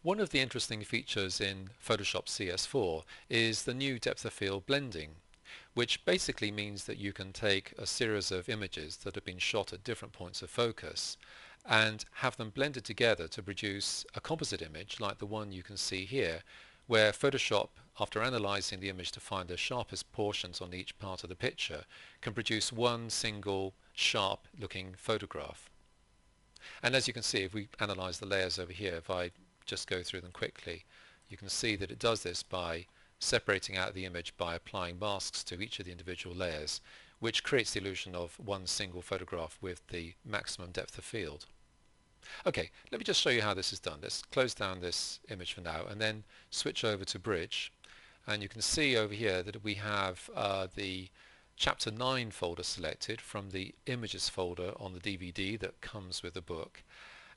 One of the interesting features in Photoshop CS4 is the new depth of field blending, which basically means that you can take a series of images that have been shot at different points of focus and have them blended together to produce a composite image like the one you can see here, where Photoshop, after analyzing the image to find the sharpest portions on each part of the picture, can produce one single sharp looking photograph. And as you can see, if we analyze the layers over here, if I just go through them quickly, you can see that it does this by separating out the image by applying masks to each of the individual layers, which creates the illusion of one single photograph with the maximum depth of field. Okay, let me just show you how this is done. Let's close down this image for now and then switch over to Bridge. And you can see over here that we have the Chapter 9 folder selected from the Images folder on the DVD that comes with the book.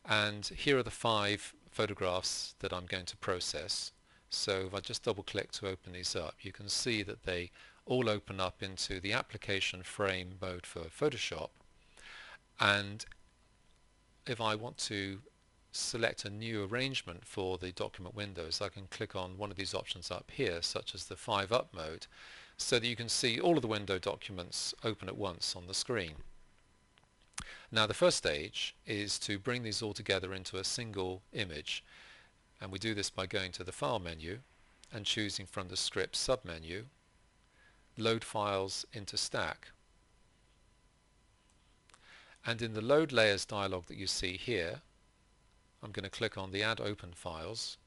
And here are the 5 photographs that I'm going to process. So if I just double click to open these up, you can see that they all open up into the application frame mode for Photoshop. And if I want to select a new arrangement for the document windows, I can click on one of these options up here, such as the 5 up mode, so that you can see all of the window documents open at once on the screen. Now the first stage is to bring these all together into a single image, and we do this by going to the File menu and choosing from the Script submenu, Load Files into Stack. And in the Load Layers dialog that you see here, I'm going to click on the Add Open Files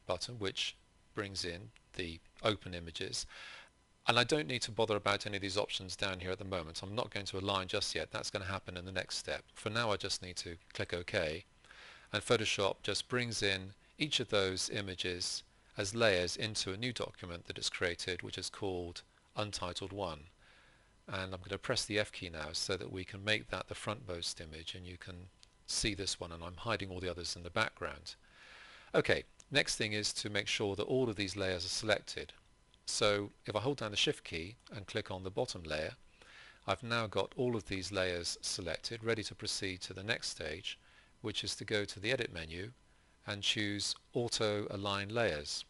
button, which brings in the open images. And I don't need to bother about any of these options down here at the moment. I'm not going to align just yet. That's going to happen in the next step. For now, I just need to click OK. And Photoshop just brings in each of those images as layers into a new document that it's created, which is called Untitled 1. And I'm going to press the F key now so that we can make that the frontmost image, and you can see this one, and I'm hiding all the others in the background. Okay, next thing is to make sure that all of these layers are selected. So if I hold down the Shift key and click on the bottom layer, I've now got all of these layers selected, ready to proceed to the next stage, which is to go to the Edit menu and choose Auto Align Layers.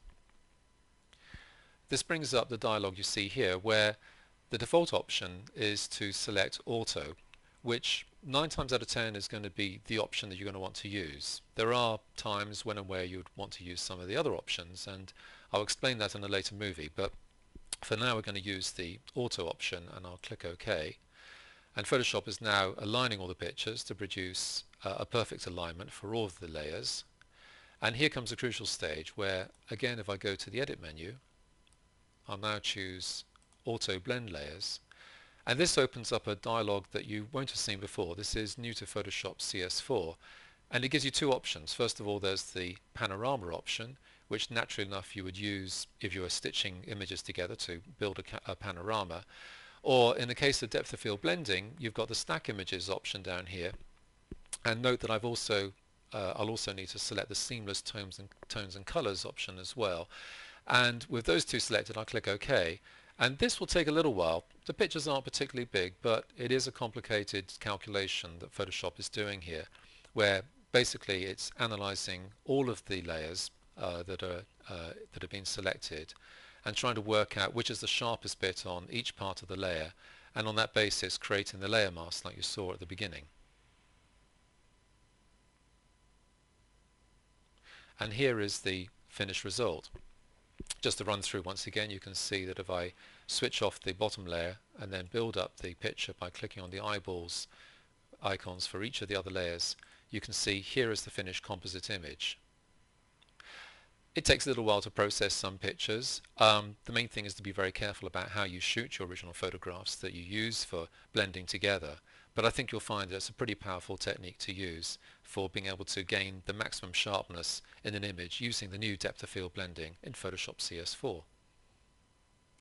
This brings up the dialog you see here, where the default option is to select Auto, which 9 times out of 10 is going to be the option that you're going to want to use. There are times when and where you would want to use some of the other options, and I'll explain that in a later movie, but for now we're going to use the Auto option, and I'll click OK. And Photoshop is now aligning all the pictures to produce a perfect alignment for all of the layers. And here comes a crucial stage where, again, if I go to the Edit menu, I'll now choose Auto Blend Layers. And this opens up a dialog that you won't have seen before. This is new to Photoshop CS4, and it gives you 2 options. First of all, there's the panorama option, which naturally enough you would use if you were stitching images together to build a panorama. Or in the case of depth of field blending, you've got the stack images option down here. And note that I'll also need to select the seamless tones and colors option as well. And with those 2 selected, I'll click OK. And this will take a little while. The pictures aren't particularly big, but it is a complicated calculation that Photoshop is doing here, where basically it's analyzing all of the layers that have been selected and trying to work out which is the sharpest bit on each part of the layer, and on that basis creating the layer mask like you saw at the beginning. And here is the finished result. Just to run through once again, you can see that if I switch off the bottom layer and then build up the picture by clicking on the eyeballs icons for each of the other layers, you can see here is the finished composite image. It takes a little while to process some pictures. The main thing is to be very careful about how you shoot your original photographs that you use for blending together. But I think you'll find that it's a pretty powerful technique to use for being able to gain the maximum sharpness in an image using the new depth of field blending in Photoshop CS4.